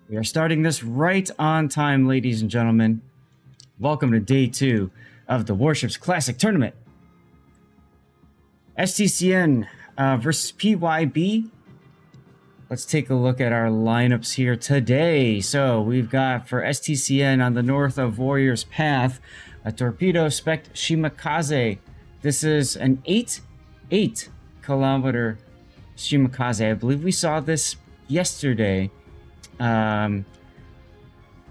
We are starting this right on time, ladies and gentlemen. Welcome to day 2 of the Warships Classic Tournament. STCN versus PYB. Let's take a look at our lineups here today. So we've got for STCN on the north of Warrior's Path, a Torpedo Spect Shimakaze. This is an 8 kilometer Shimakaze. I believe we saw this yesterday.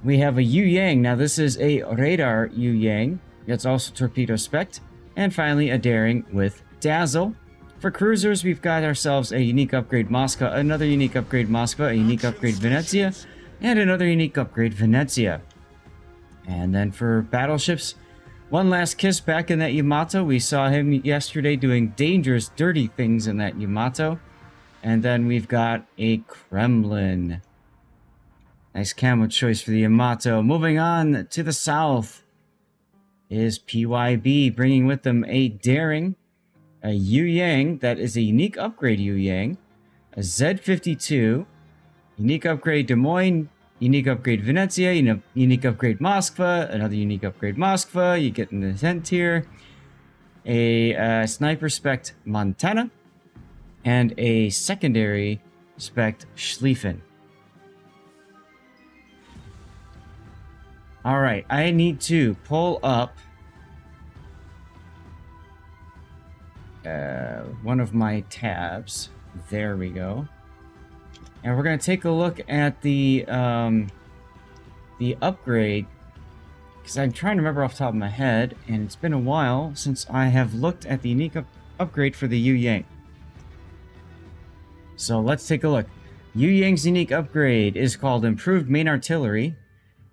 We have a Yu Yang. Now this is a radar Yu Yang. It's also Torpedo Spect. And finally a Daring with Dazzle. For cruisers, we've got ourselves a unique upgrade Moscow, another unique upgrade Moscow, a unique upgrade Venezia, and another unique upgrade Venezia. And then for battleships, one last kiss back in that Yamato. We saw him yesterday doing dangerous, dirty things in that Yamato. And then we've got a Kremlin. Nice camo choice for the Yamato. Moving on to the south is PYB, bringing with them a Daring, a Yu Yang, that is a unique upgrade Yu Yang, a Z52, unique upgrade Des Moines, unique upgrade Venezia, unique upgrade Moskva, another unique upgrade Moskva. You get in the hint here. A Sniper Spect Montana, and a secondary Spect Schlieffen. Alright, I need to pull up one of my tabs. There we go. And we're going to take a look at the upgrade, because I'm trying to remember off the top of my head, and it's been a while since I have looked at the unique upgrade for the Yu Yang. So let's take a look. Yu Yang's unique upgrade is called Improved Main Artillery,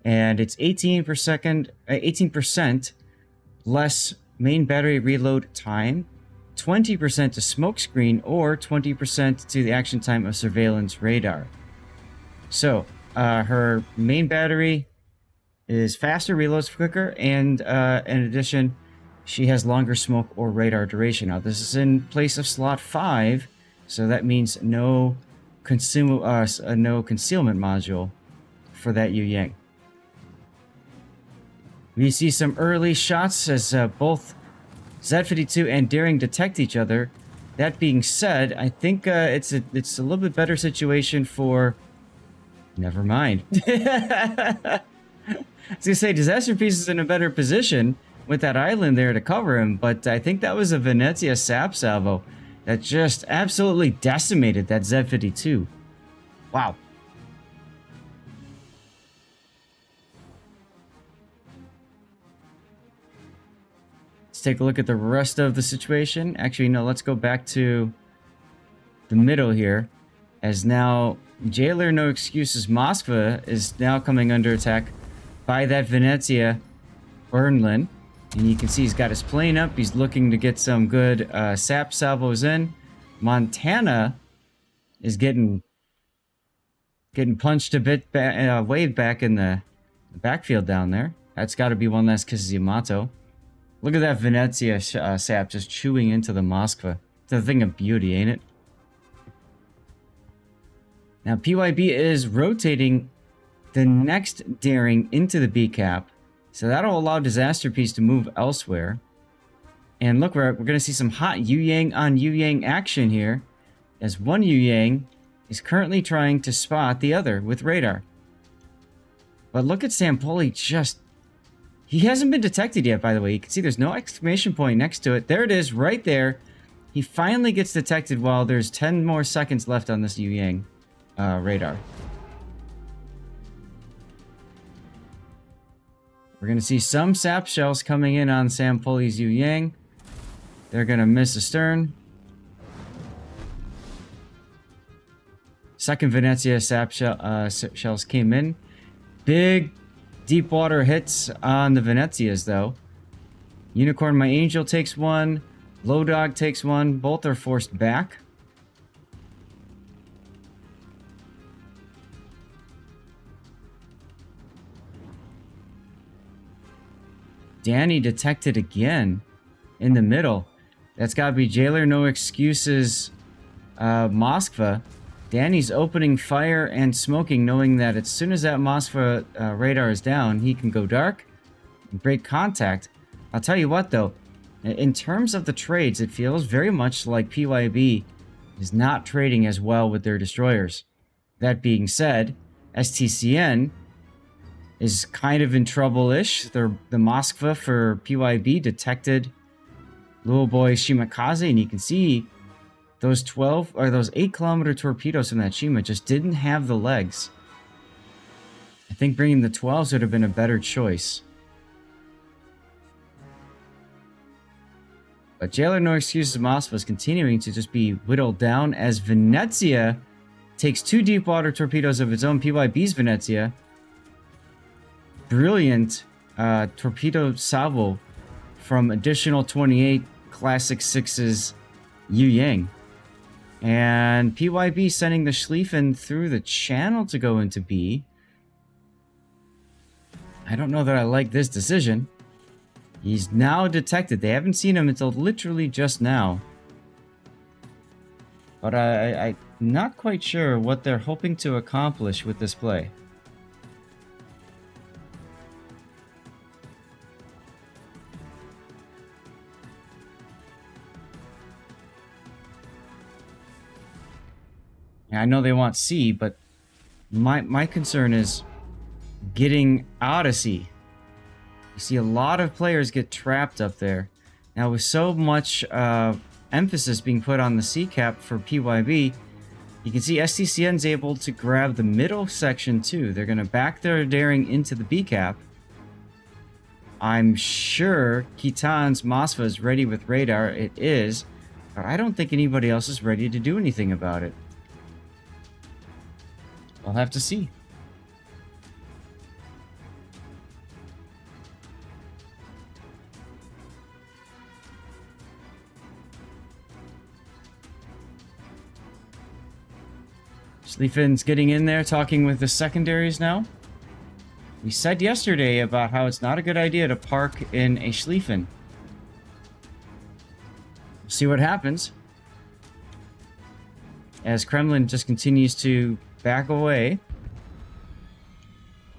and it's 18% less main battery reload time, 20% to smokescreen, or 20% to the action time of surveillance radar. So her main battery is faster, reloads quicker, and in addition, she has longer smoke or radar duration. Now this is in place of slot 5, so that means no concealment module for that Yu Yang. We see some early shots as both Z52 and Daring detect each other. That being said, I think it's a little bit better situation for... Never mind. I was gonna say, Disaster Piece is in a better position with that island there to cover him, but I think that was a Venezia sap salvo that just absolutely decimated that Z52. Wow. Take a look at the rest of the situation. Actually, no, let's go back to the middle here, as now Jailer No Excuses Moskva is now coming under attack by that Venezia Bernlin, and you can see he's got his plane up. He's looking to get some good sap salvos in. Montana is getting punched a bit way back in the backfield down there. That's got to be one last kiss of Yamato. Look at that Venezia sap just chewing into the Moskva. It's a thing of beauty, ain't it? Now, PYB is rotating the next Daring into the B cap, so that'll allow Disaster Piece to move elsewhere. And look, we're going to see some hot Yu Yang on Yu Yang action here, as one Yu Yang is currently trying to spot the other with radar. But look at Sampoli just... He hasn't been detected yet, by the way. You can see there's no exclamation point next to it. There it is, right there. He finally gets detected while there's 10 more seconds left on this Yu Yang radar. We're going to see some sap shells coming in on Sampoli's Yu Yang. They're going to miss astern. Second Venezia sap shells came in. Big deep water hits on the Venezias, though. Unicorn My Angel takes one. Low Dog takes one. Both are forced back. Danny detected again in the middle. That's got to be Jailer No Excuses Moskva. Danny's opening fire and smoking, knowing that as soon as that Moskva radar is down, he can go dark and break contact. I'll tell you what, though. In terms of the trades, it feels very much like PYB is not trading as well with their destroyers. That being said, STCN is kind of in trouble-ish. The Moskva for PYB detected little boy Shimakaze, and you can see those 8-kilometer torpedoes from that Shima just didn't have the legs. I think bringing the 12s would have been a better choice. But Jailer No Excuses Moskva is continuing to just be whittled down as Venezia takes 2 deep water torpedoes of its own. PYB's Venezia. Brilliant torpedo salvo from additional 28 Classic 6's Yu Yang. And PYB sending the Schlieffen through the channel to go into B. I don't know that I like this decision. He's now detected. They haven't seen him until literally just now. But I'm not quite sure what they're hoping to accomplish with this play. I know they want C, but my concern is getting out of C. You see a lot of players get trapped up there. Now, with so much emphasis being put on the C cap for PYB, you can see STCN's able to grab the middle section too. They're going to back their daring into the B cap. I'm sure Kitan's Moskva is ready with radar. It is, but I don't think anybody else is ready to do anything about it. I'll have to see. Schlieffen's getting in there, talking with the secondaries now. We said yesterday about how it's not a good idea to park in a Schlieffen. We'll see what happens. As Kremlin just continues to back away.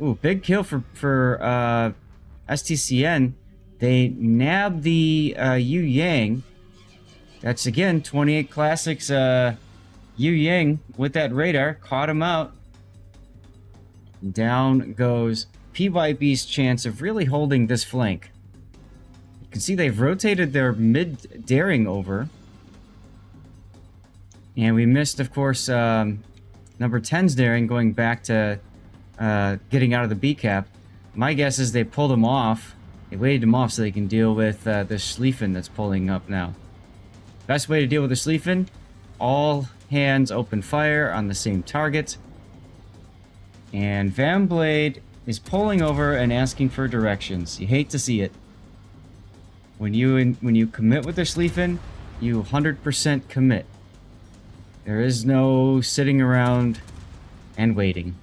Ooh, big kill for STCN. They nab the Yu Yang. That's, again, 28 Classics Yu Yang with that radar. Caught him out. Down goes PYB's chance of really holding this flank. You can see they've rotated their mid-daring over. And we missed, of course, number 10's daring going back to getting out of the B cap. My guess is they pulled him off. They waited him off so they can deal with the Schlieffen that's pulling up now. Best way to deal with the Schlieffen, all hands open fire on the same target. And Van Blade is pulling over and asking for directions. You hate to see it. When you commit with the Schlieffen, you 100% commit. There is no sitting around and waiting.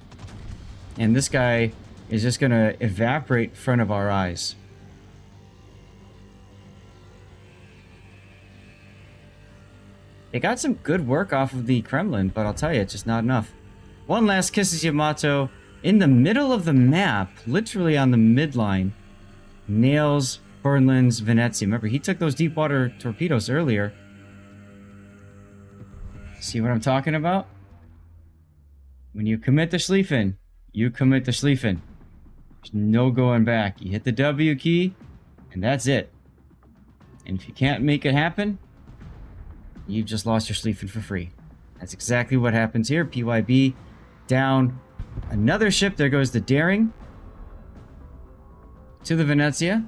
And this guy is just going to evaporate in front of our eyes. They got some good work off of the Kremlin, but I'll tell you, it's just not enough. One last Kisses Yamato in the middle of the map, literally on the midline, nails Bernlin's Venezia. Remember, he took those deep water torpedoes earlier. See what I'm talking about? When you commit the Schlieffen, you commit the Schlieffen. There's no going back. You hit the W key, and that's it. And if you can't make it happen, you've just lost your Schlieffen for free. That's exactly what happens here. PYB down another ship. There goes the Daring to the Venezia.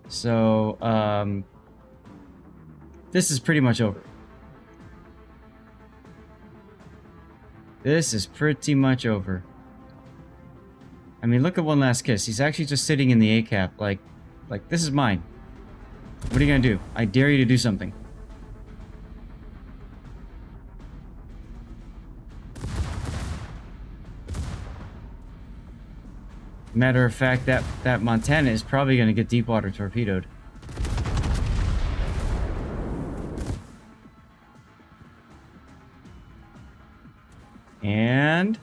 So, this is pretty much over. This is pretty much over. I mean, look at One Last Kiss. He's actually just sitting in the A cap, like this is mine. What are you gonna do? I dare you to do something. Matter of fact, that Montana is probably gonna get deep water torpedoed. And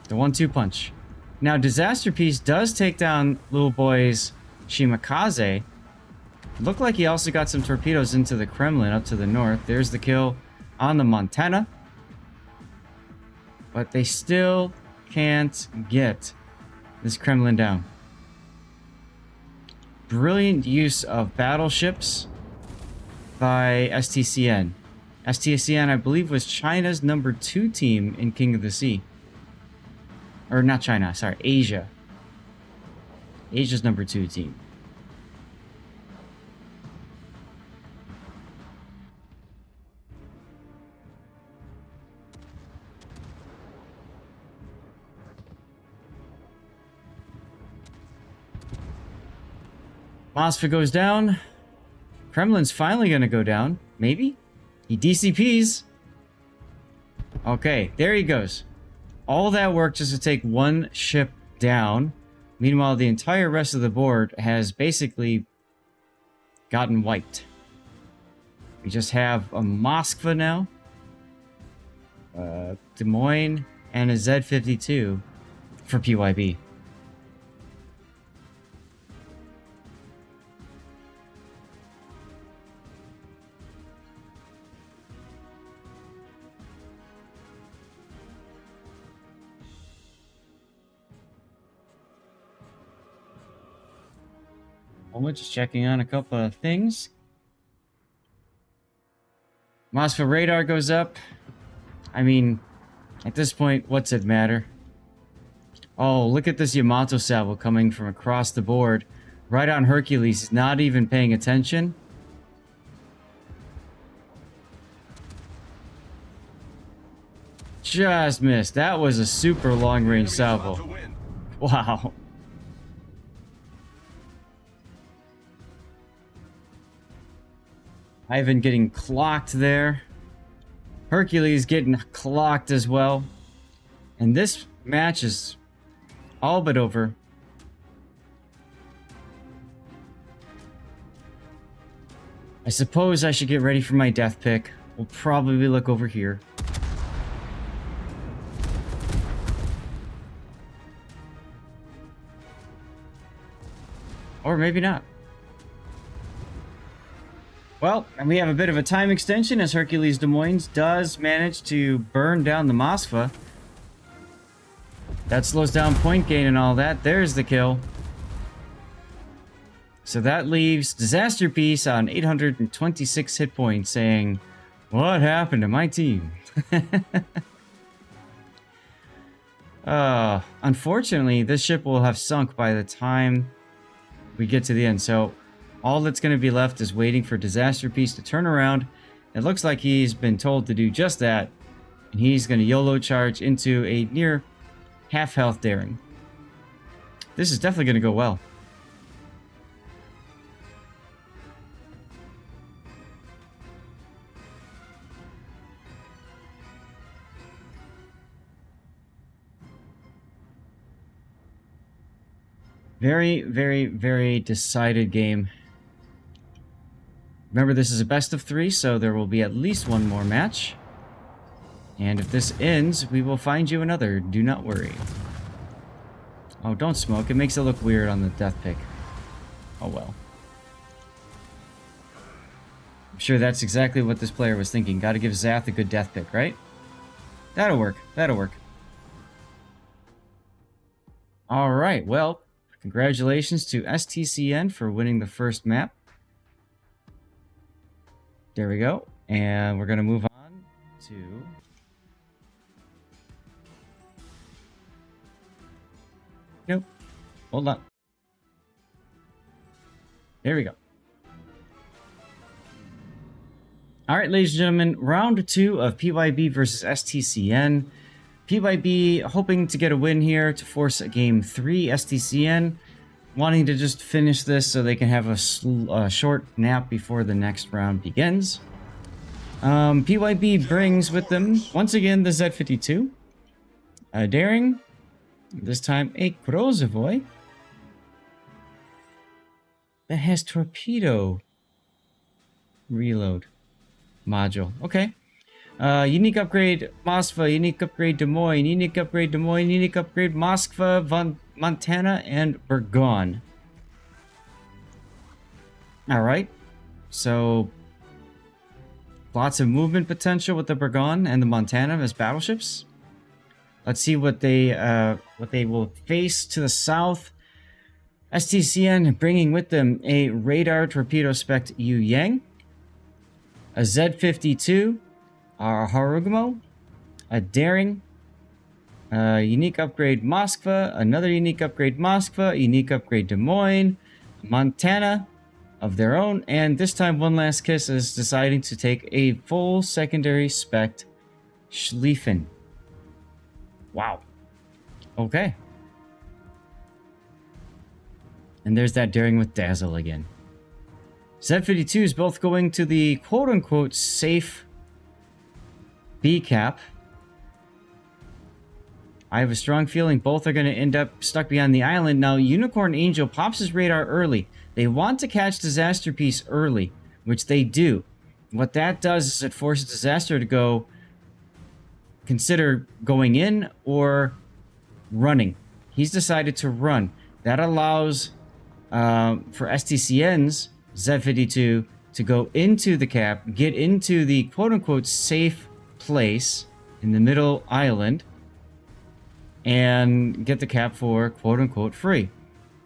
the 1-2 punch. Now, Disaster Piece does take down little boy's Shimakaze. Looked like he also got some torpedoes into the Kremlin up to the north. There's the kill on the Montana. But they still can't get this Kremlin down. Brilliant use of battleships by STCN. STCN, I believe, was China's #2 team in King of the Sea. Or not China, sorry, Asia. Asia's #2 team. Moskva goes down. Kremlin's finally gonna go down. Maybe? He DCPs. Okay, there he goes. All that work just to take one ship down. Meanwhile, the entire rest of the board has basically gotten wiped. We just have a Moskva now, Des Moines, and a Z-52 for PYB. Just checking on a couple of things. Moskva radar goes up. I mean, at this point, what's it matter? Oh, look at this Yamato salvo coming from across the board. Right on Hercules. He's not even paying attention. Just missed. That was a super long-range salvo. Wow. Ivan getting clocked there. Hercules getting clocked as well. And this match is all but over. I suppose I should get ready for my death pick. We'll probably look over here. Or maybe not. Well, and we have a bit of a time extension as Hercules Des Moines does manage to burn down the Moskva. That slows down point gain and all that. There's the kill. So that leaves Disaster Piece on 826 hit points saying, what happened to my team? Unfortunately, this ship will have sunk by the time we get to the end. So all that's going to be left is waiting for Disaster Piece to turn around. It looks like he's been told to do just that. And he's going to YOLO charge into a near half health daring. This is definitely going to go well. Very, very, very decided game. Remember, this is a best of 3, so there will be at least one more match. And if this ends, we will find you another. Do not worry. Oh, don't smoke. It makes it look weird on the death pick. Oh well. I'm sure that's exactly what this player was thinking. Gotta give Zath a good death pick, right? That'll work. That'll work. Alright, well, congratulations to STCN for winning the first map. There we go. And we're going to move on to... Nope. Hold on. There we go. Alright, ladies and gentlemen, round 2 of PYB versus STCN. PYB hoping to get a win here to force a game 3. STCN wanting to just finish this so they can have a short nap before the next round begins. PYB brings with them, once again, the Z-52. Daring. This time, a Grozovoy. That has torpedo reload module. Okay. Unique upgrade Moskva, unique upgrade Des Moines, unique upgrade Des Moines, unique upgrade Moskva, Montana, and Burgon. Alright, so lots of movement potential with the Burgon and the Montana as battleships. Let's see what they will face to the south. STCN bringing with them a radar torpedo spec Yu Yang, a Z-52, a Harugumo, a Daring, a unique upgrade Moskva, another unique upgrade Moskva, unique upgrade Des Moines, Montana of their own, and this time One Last Kiss is deciding to take a full secondary spec Schlieffen. Wow. Okay. And there's that Daring with Dazzle again. Z-52s both going to the quote-unquote safe B cap. I have a strong feeling both are going to end up stuck beyond the island. Now, Unicorn Angel pops his radar early. They want to catch Disaster Piece early, which they do. What that does is it forces Disaster to consider going in or running. He's decided to run. That allows for STCN's Z-52 to go into the cap, get into the quote-unquote safe place in the middle island, and get the cap for quote-unquote free.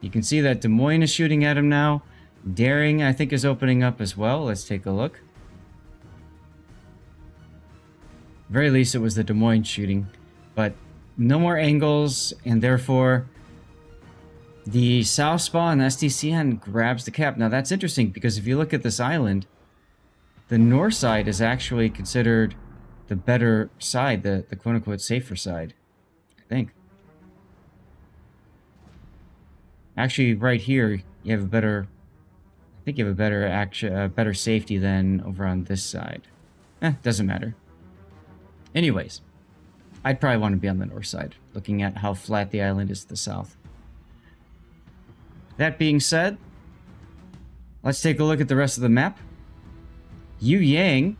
You can see that Des Moines is shooting at him now. Daring, I think, is opening up as well. Let's take a look. Very least it was the Des Moines shooting, but no more angles, and therefore the Southpaw and STCN grabs the cap. Now that's interesting because if you look at this island, the north side is actually considered the better side, the quote-unquote safer side, I think. Actually, right here, you have a better, I think you have a better better safety than over on this side. Doesn't matter. Anyways, I'd probably want to be on the north side, looking at how flat the island is to the south. That being said, let's take a look at the rest of the map. Yu Yang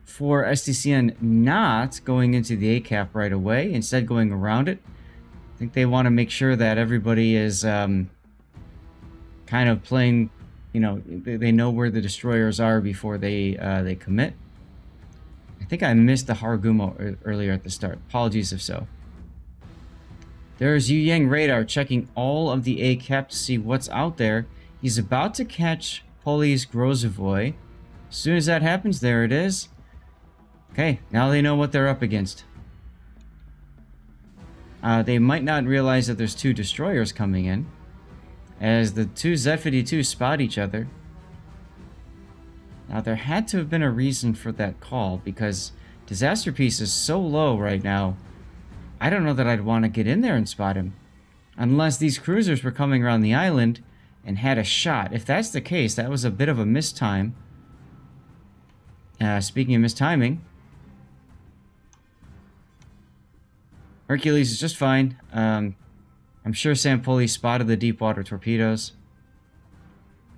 for STCN not going into the A cap right away, instead going around it. I think they want to make sure that everybody is kind of playing, you know, they know where the destroyers are before they commit. I think I missed the Harugumo earlier at the start. Apologies if so. There's Yu Yang radar checking all of the A cap to see what's out there. He's about to catch Poli's Grozovoy. As soon as that happens, there it is. Okay, now they know what they're up against. They might not realize that there's two destroyers coming in, as the two Z-52 spot each other. Now, there had to have been a reason for that call, because Disaster Piece is so low right now. I don't know that I'd want to get in there and spot him. Unless these cruisers were coming around the island and had a shot. If that's the case, that was a bit of a mistime. Speaking of mistiming, Hercules is just fine. I'm sure Sampoli spotted the deep water torpedoes.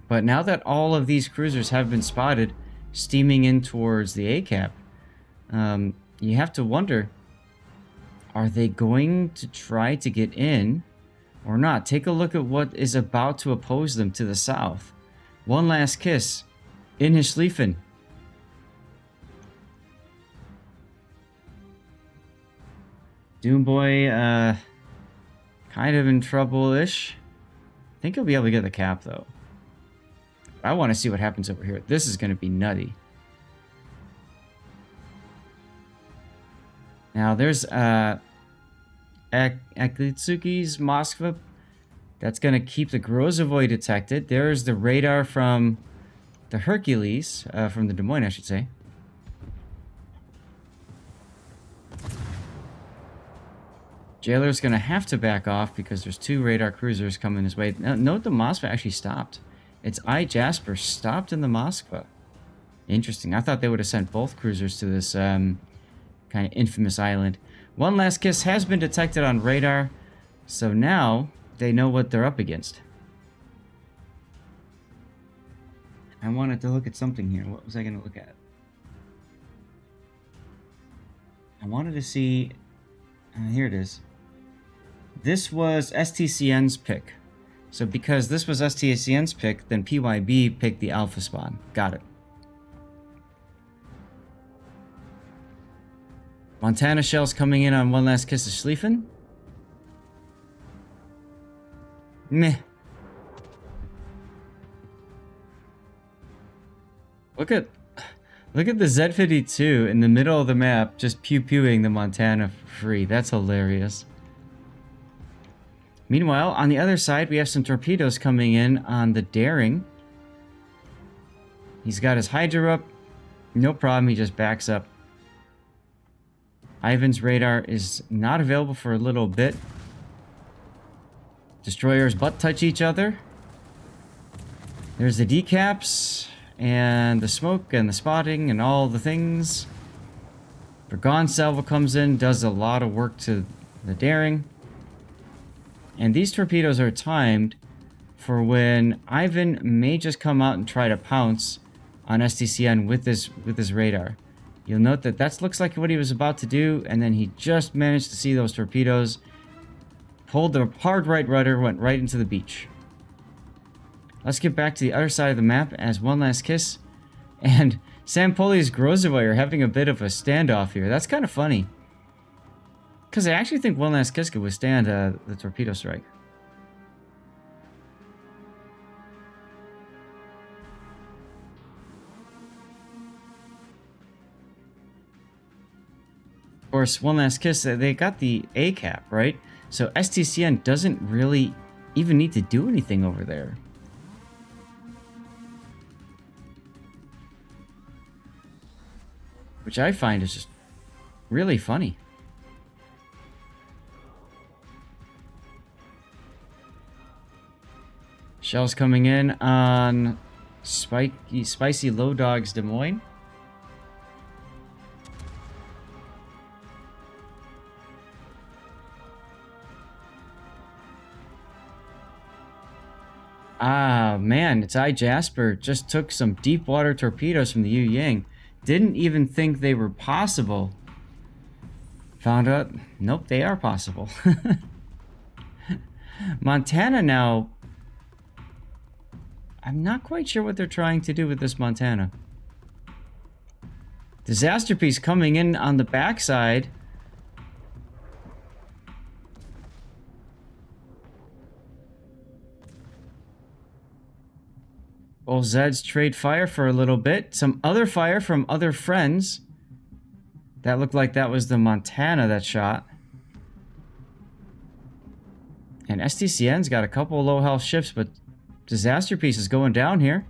But now that all of these cruisers have been spotted steaming in towards the A cap, you have to wonder, are they going to try to get in or not? Take a look at what is about to oppose them to the south. One Last Kiss in his Schlieffen. Doomboy, kind of in trouble-ish. I think he'll be able to get the cap, though. I want to see what happens over here. This is going to be nutty. Now, there's Akitsuki's Moskva. That's going to keep the Grozovoy detected. There's the radar from the Hercules, from the Des Moines, I should say. Jailer's going to have to back off because there's two radar cruisers coming his way. Note the Moskva actually stopped. It's Jasper stopped in the Moskva. Interesting. I thought they would have sent both cruisers to this kind of infamous island. One Last Kiss has been detected on radar, so now they know what they're up against. I wanted to look at something here. What was I going to look at? wanted to see... here it is. This was STCN's pick. So because this was STCN's pick, then PYB picked the alpha spawn. Got it. Montana shells coming in on One Last Kiss of Schlieffen. Meh. Look at the Z-52 in the middle of the map just pew-pewing the Montana for free. That's hilarious. Meanwhile, on the other side, we have some torpedoes coming in on the Daring. He's got his Hydra up. No problem, he just backs up. Ivan's radar is not available for a little bit. Destroyers butt touch each other. There's the decaps, and the smoke, and the spotting, and all the things. Bergon Salvo comes in, does a lot of work to the Daring. And these torpedoes are timed for when Ivan may just come out and try to pounce on STCN with this radar. You'll note that that looks like what he was about to do, and then he just managed to see those torpedoes, pulled the hard right rudder, went right into the beach. Let's get back to the other side of the map as One Last Kiss and Sam Poli's Grozavoy are having a bit of a standoff here. That's kind of funny. Because I actually think One Last Kiss could withstand the torpedo strike. Of course, One Last Kiss, they got the A cap, right? So STCN doesn't really even need to do anything over there. Which I find is just really funny. Shells coming in on Spicy Low Dogs Des Moines. Ah, man, it's Jasper. Just took some deep water torpedoes from the Yu Yang. Didn't even think they were possible. Found out, nope, they are possible. Montana now... I'm not quite sure what they're trying to do with this Montana. Disaster Piece coming in on the backside. Both Zeds trade fire for a little bit. Some other fire from other friends. That looked like that was the Montana that shot. And STCN's got a couple of low health ships, but Disaster Piece is going down here.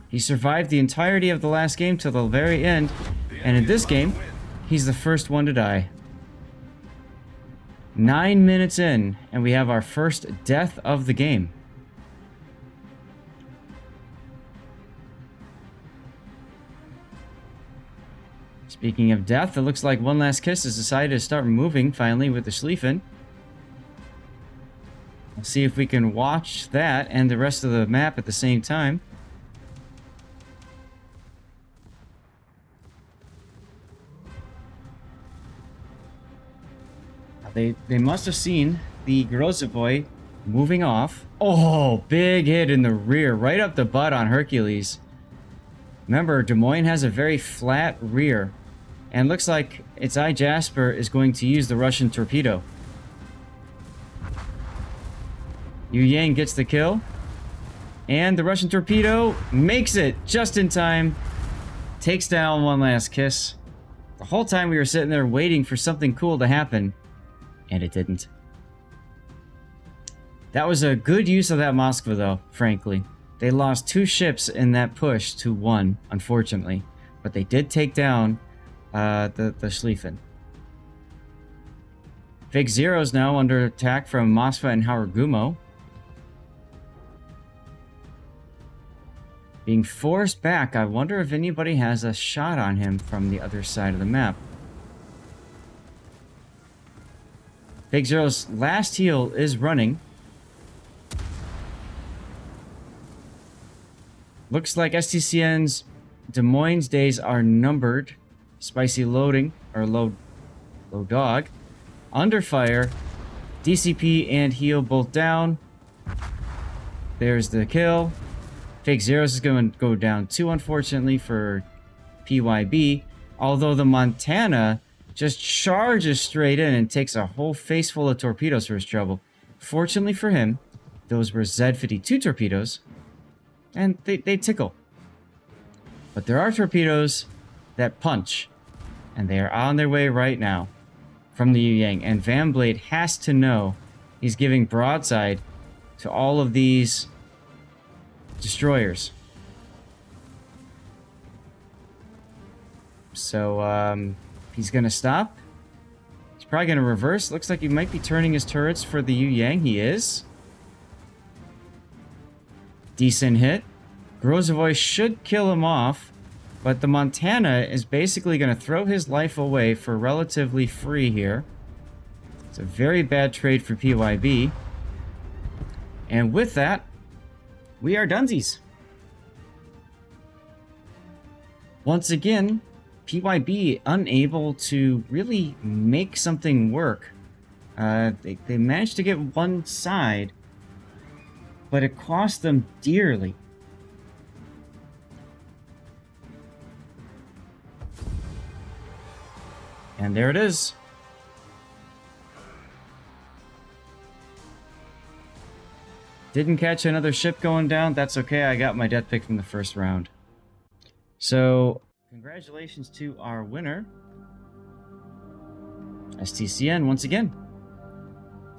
He survived the entirety of the last game till the very end. And in this game, he's the first one to die. 9 minutes in, and we have our first death of the game. Speaking of death, it looks like One Last Kiss has decided to start moving finally with the Schlieffen. We'll see if we can watch that and the rest of the map at the same time. They must have seen the Grozavoy moving off. Oh, big hit in the rear, right up the butt on Hercules. Remember, Des Moines has a very flat rear. And looks like its Jasper is going to use the Russian torpedo. Yu Yang gets the kill. And the Russian torpedo makes it just in time. Takes down One Last Kiss. The whole time we were sitting there waiting for something cool to happen. And it didn't. That was a good use of that Moskva, though, frankly. They lost 2 ships in that push to 1, unfortunately. But they did take down the Schlieffen. Fig Zero's now under attack from Moskva and Harugumo. Being forced back, I wonder if anybody has a shot on him from the other side of the map. Fig Zero's last heal is running. Looks like STCN's Des Moines days are numbered. Spicy loading, or low dog. Under fire. DCP and heal both down. There's the kill. Fake Zeros is going to go down too, unfortunately, for PYB. Although the Montana just charges straight in and takes a whole face full of torpedoes for his trouble. Fortunately for him, those were Z-52 torpedoes, and they tickle. But there are torpedoes that punch, and they are on their way right now from the Yu Yang. And Van Blade has to know he's giving broadside to all of these destroyers. So, he's going to stop. He's probably going to reverse. Looks like he might be turning his turrets for the Yu Yang. He is. Decent hit. Grozovoy should kill him off, but the Montana is basically going to throw his life away for relatively free here. It's a very bad trade for PYB. And with that, we are dunsies. Once again, PYB unable to really make something work. They managed to get one side, but it cost them dearly. And there it is. Didn't catch another ship going down. That's okay. I got my death pick from the first round. So, congratulations to our winner, STCN, once again.